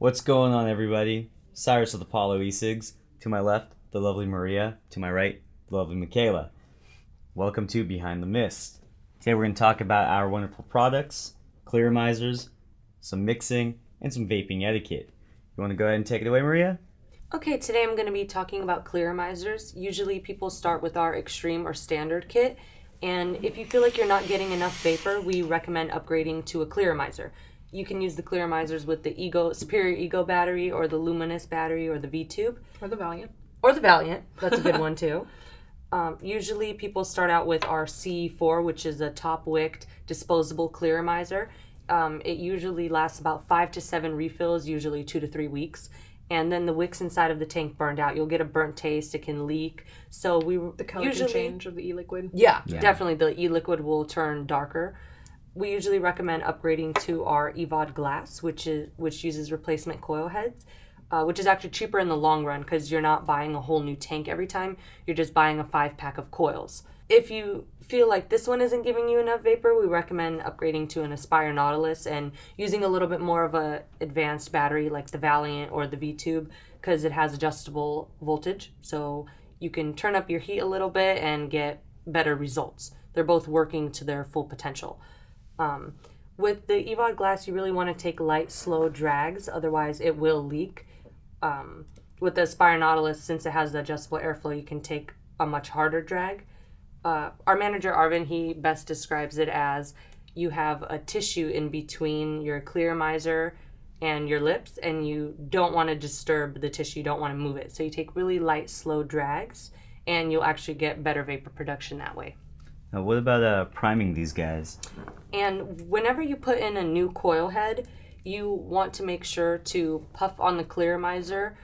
What's going on, everybody? Cyrus with Apollo e-cigs. To my left, the lovely Maria. To my right, the lovely Michaela. Welcome to Behind the Mist. Today we're going to talk about our wonderful products, clearamizers, some mixing, and some vaping etiquette. You want to go ahead and take it away, Maria? Okay, today I'm going to be talking about clearamizers. Usually people start with our extreme or standard kit, and if you feel like you're not getting enough vapor, we recommend upgrading to a clearamizer. You can use the clearamizers with the Superior Ego battery or the Luminous battery or the V-Tube. Or the Valiant. Or the Valiant. That's a good one too. Usually people start out with our C4, which is a top-wicked disposable clearamizer. It usually lasts about 5 to 7 refills, usually 2 to 3 weeks. And then the wicks inside of the tank burned out. You'll get a burnt taste. It can leak. So the color can change of the e-liquid. Yeah, definitely. The e-liquid will turn darker. We usually recommend upgrading to our EVOD glass, which uses replacement coil heads, which is actually cheaper in the long run because you're not buying a whole new tank every time. You're just buying a 5-pack of coils. If you feel like this one isn't giving you enough vapor, we recommend upgrading to an Aspire Nautilus and using a little bit more of a advanced battery like the Valiant or the V-Tube because it has adjustable voltage. So you can turn up your heat a little bit and get better results. They're both working to their full potential. With the EVOD glass, you really want to take light, slow drags, otherwise it will leak. With the Aspire Nautilus, since it has the adjustable airflow, you can take a much harder drag. Our manager, Arvin, he best describes it as you have a tissue in between your clearamizer and your lips, and you don't want to disturb the tissue, you don't want to move it. So you take really light, slow drags, and you'll actually get better vapor production that way. Now, what about priming these guys? And whenever you put in a new coil head, you want to make sure to puff on the clearamizer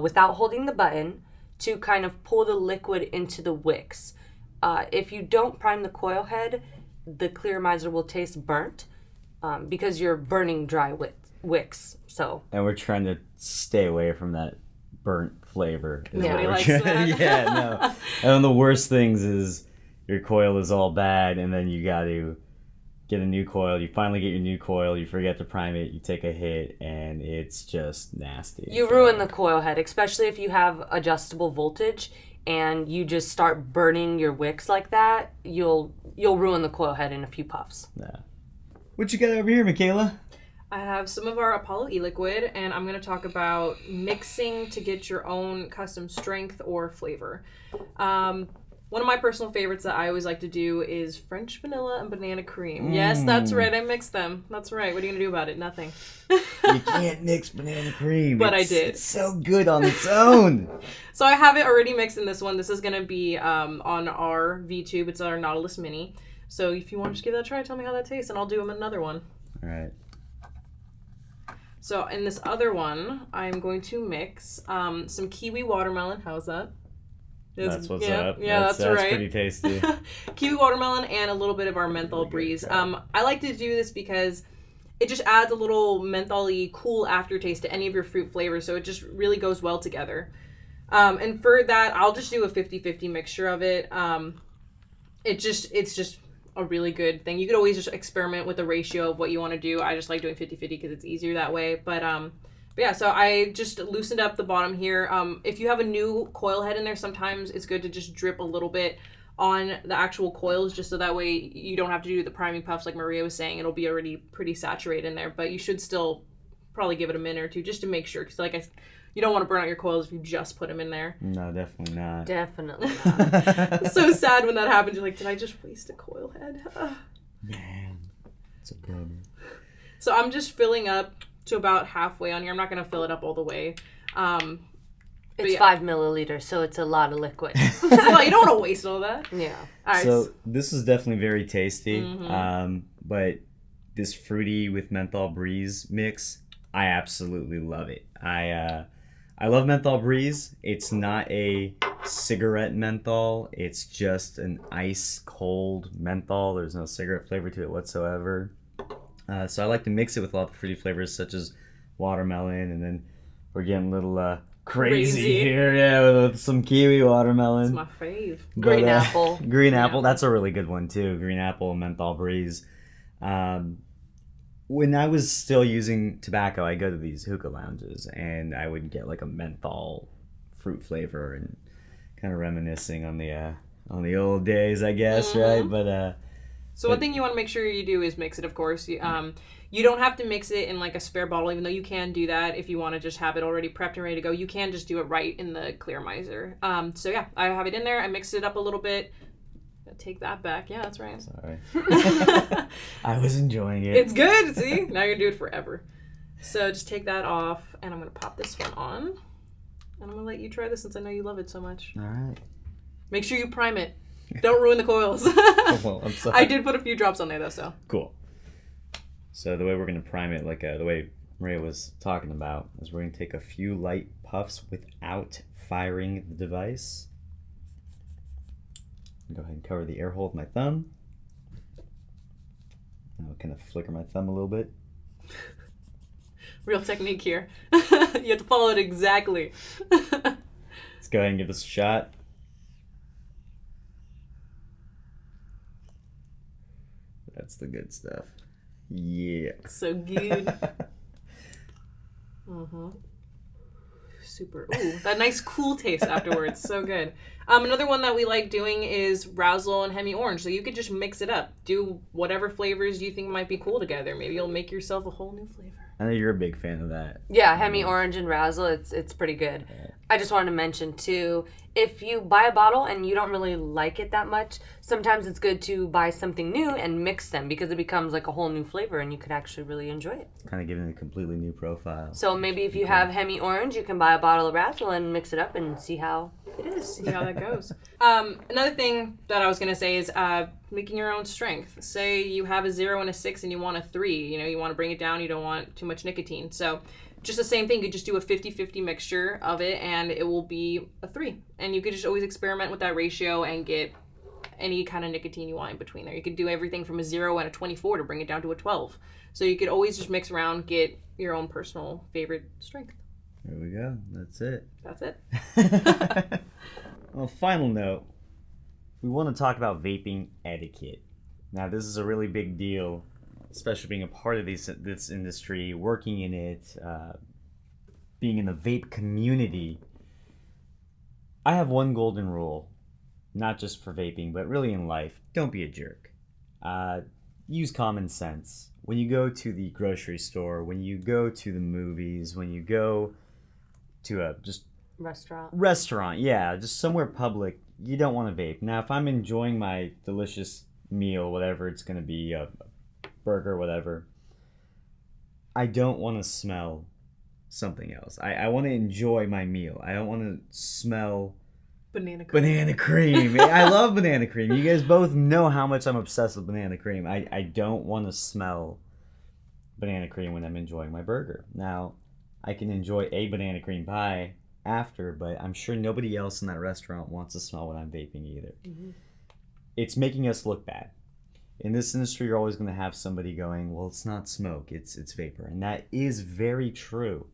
without holding the button to kind of pull the liquid into the wicks. If you don't prime the coil head, the clearamizer will taste burnt because you're burning dry wicks. And we're trying to stay away from that burnt flavor. Nobody likes that. Yeah, no. And one of the worst things is your coil is all bad, and then you got to get a new coil. You finally get your new coil, you forget to prime it, you take a hit, and it's just nasty. You ruin the coil head, especially if you have adjustable voltage and you just start burning your wicks like that. You'll ruin the coil head in a few puffs. Yeah. What you got over here, Michaela? I have some of our Apollo e-liquid, and I'm going to talk about mixing to get your own custom strength or flavor. One of my personal favorites that I always like to do is French vanilla and banana cream. Yes, that's right. I mixed them. That's right. What are you going to do about it? Nothing. You can't mix banana cream. But I did. It's so good on its own. So I have it already mixed in this one. This is going to be on our V-Tube. It's our Nautilus Mini. So if you want to just give that a try, tell me how that tastes, and I'll do another one. All right. So in this other one, I'm going to mix some kiwi watermelon. How's that? That's what's up. Yeah, that's right. That's pretty tasty. Kiwi watermelon and a little bit of our menthol breeze. I like to do this because it just adds a little mentholy cool aftertaste to any of your fruit flavors, so it just really goes well together. And for that, I'll just do a 50-50 mixture of it. It's just a really good thing. You could always just experiment with the ratio of what you want to do. I just like doing 50-50 because it's easier that way. But yeah, so I just loosened up the bottom here. If you have a new coil head in there, sometimes it's good to just drip a little bit on the actual coils just so that way you don't have to do the priming puffs like Maria was saying. It'll be already pretty saturated in there, but you should still probably give it a minute or two just to make sure because you don't want to burn out your coils if you just put them in there. No, definitely not. Definitely not. It's so sad when that happens. You're like, did I just waste a coil head? Man, it's a bummer. So I'm just filling up to about halfway on here. I'm not going to fill it up all the way. It's 5 milliliters, so it's a lot of liquid. Well, you don't want to waste all that. Yeah. All right. So this is definitely very tasty, Mm-hmm. but this fruity with menthol breeze mix, I absolutely love it. I love menthol breeze. It's not a cigarette menthol. It's just an ice cold menthol. There's no cigarette flavor to it whatsoever. So I like to mix it with a lot of fruity flavors such as watermelon, and then we're getting a little crazy here, yeah, with some kiwi watermelon. It's my fave. Green apple. Green apple, that's a really good one too. Green apple, menthol breeze. when I was still using tobacco, I go to these hookah lounges and I would get like a menthol fruit flavor and kind of reminiscing on the old days, I guess, right? But So one thing you want to make sure you do is mix it, of course. You don't have to mix it in like a spare bottle, even though you can do that if you want to just have it already prepped and ready to go. You can just do it right in the clear miser. So yeah, I have it in there. I mixed it up a little bit. Take that back. Yeah, that's right. Sorry. I was enjoying it. It's good. See? Now you're going to do it forever. So just take that off, and I'm going to pop this one on. And I'm going to let you try this since I know you love it so much. All right. Make sure you prime it. Don't ruin the coils. Well, I'm sorry. I did put a few drops on there, though, so. Cool. So the way we're going to prime it, like the way Maria was talking about, is we're going to take a few light puffs without firing the device. Go ahead and cover the air hole with my thumb. I'll kind of flicker my thumb a little bit. Real technique here. You have to follow it exactly. Let's go ahead and give this a shot. That's the good stuff. Yeah. So good. Super. Ooh, that nice cool taste afterwards. So good. Another one that we like doing is Razzle and Hemi Orange. So you could just mix it up. Do whatever flavors you think might be cool together. Maybe you'll make yourself a whole new flavor. I know you're a big fan of that. Yeah, Hemi Orange and Razzle, it's pretty good. I just wanted to mention too, if you buy a bottle and you don't really like it that much, sometimes it's good to buy something new and mix them because it becomes like a whole new flavor and you could actually really enjoy it. Kind of giving it a completely new profile. So maybe if you have Hemi Orange, you can buy a bottle of Razzle and mix it up and see how it is. See how that goes. Another thing that I was going to say is making your own strength. Say you have a 0 and a 6 and you want a 3. You know, you want to bring it down. You don't want too much nicotine. So just the same thing. You just do a 50-50 mixture of it and it will be a 3. And you could just always experiment with that ratio and get any kind of nicotine you want in between there. You could do everything from a 0 and a 24 to bring it down to a 12. So you could always just mix around, get your own personal favorite strength. There we go. That's it. That's it. Well, final note. We want to talk about vaping etiquette. Now, this is a really big deal, especially being a part of this industry, working in it, being in the vape community. I have one golden rule, not just for vaping, but really in life. Don't be a jerk. Use common sense. When you go to the grocery store, when you go to the movies, when you go to a just restaurant, yeah, just somewhere public, you don't want to vape. Now, if I'm enjoying my delicious meal, whatever it's going to be, a burger, whatever, I don't want to smell something else. I want to enjoy my meal. I don't want to smell Banana cream. banana cream. I love banana cream. You guys both know how much I'm obsessed with banana cream. I don't want to smell banana cream when I'm enjoying my burger. Now, I can enjoy a banana cream pie after, but I'm sure nobody else in that restaurant wants to smell what I'm vaping either. Mm-hmm. It's making us look bad. In this industry, you're always going to have somebody going, well, it's not smoke, it's vapor. And that is very true.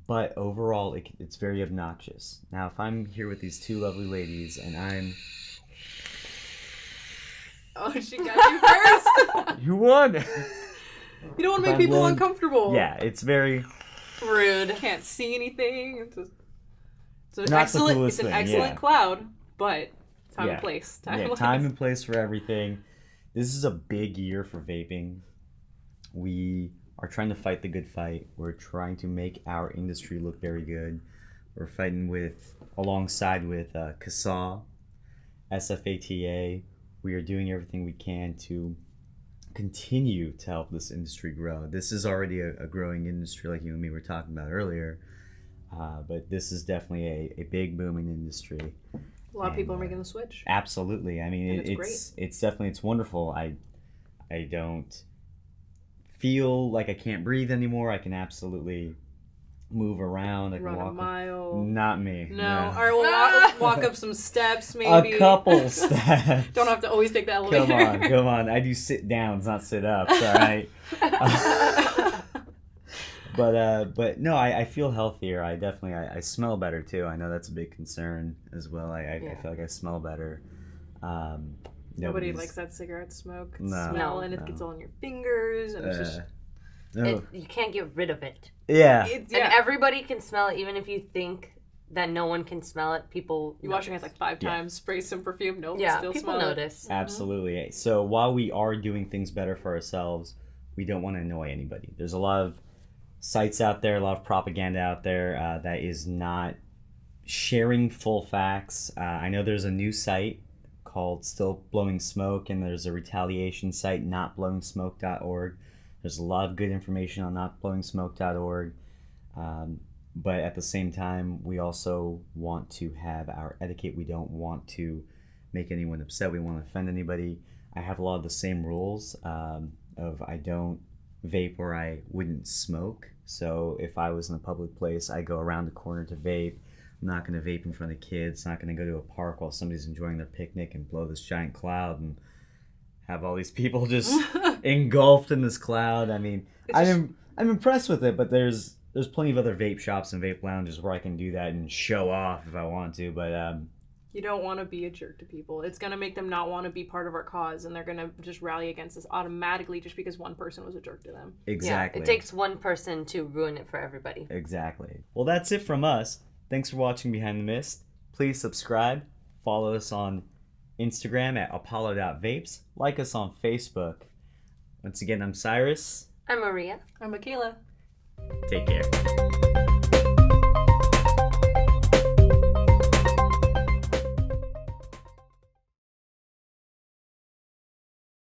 But overall, it's very obnoxious. Now, if I'm here with these two lovely ladies and I'm... Oh, she got you first! You won! You don't want to make people uncomfortable. Yeah, it's very... rude. Can't see anything. It's an Not excellent, the coolest it's an thing, excellent yeah. cloud, but time and place. Time and place for everything. This is a big year for vaping. We are trying to fight the good fight. We're trying to make our industry look very good. We're fighting alongside with CASA, SFATA. We are doing everything we can to continue to help this industry grow. This is already a growing industry like you and me were talking about earlier, but this is definitely a big booming industry. A lot of people are making the switch. Absolutely. I mean, it's definitely, it's wonderful. I don't feel like I can't breathe anymore. I can absolutely move around. I can run walk a mile. Not me. No. All right, we'll walk up some steps maybe. A couple steps. Don't have to always take the elevator. Come on. I do sit downs, not sit ups, all right? But no, I feel healthier. I definitely, I smell better too. I know that's a big concern as well. I feel like I smell better. Nobody likes that cigarette smoke No, smell, and it gets all in your fingers, and it's just No. You can't get rid of it. Yeah. It's, And yeah. everybody can smell it, even if you think that no one can smell it. People You wash your hands like 5 Yeah. times, spray some perfume. Nope, yeah, still people smell notice. Absolutely. So while we are doing things better for ourselves, we don't want to annoy anybody. There's a lot of sites out there, a lot of propaganda out there that is not sharing full facts. I know there's a new site called Still Blowing Smoke, and there's a retaliation site, notblowingsmoke.org. There's a lot of good information on notblowingsmoke.org. But at the same time, we also want to have our etiquette. We don't want to make anyone upset. We want to offend anybody. I have a lot of the same rules of I don't vape where I wouldn't smoke. So if I was in a public place, I go around the corner to vape. I'm not going to vape in front of kids. Not going to go to a park while somebody's enjoying their picnic and blow this giant cloud and have all these people just engulfed in this cloud. I mean, I'm impressed with it, but there's plenty of other vape shops and vape lounges where I can do that and show off if I want to. But You don't want to be a jerk to people. It's going to make them not want to be part of our cause, and they're going to just rally against us automatically just because one person was a jerk to them. exactly. Yeah, it takes one person to ruin it for everybody. Exactly. Well, that's it from us. Thanks for watching Behind the Mist. Please subscribe. Follow us on Instagram at apollo.vapes. Like us on Facebook. Once again, I'm Cyrus. I'm Maria. I'm Michaela. Take care.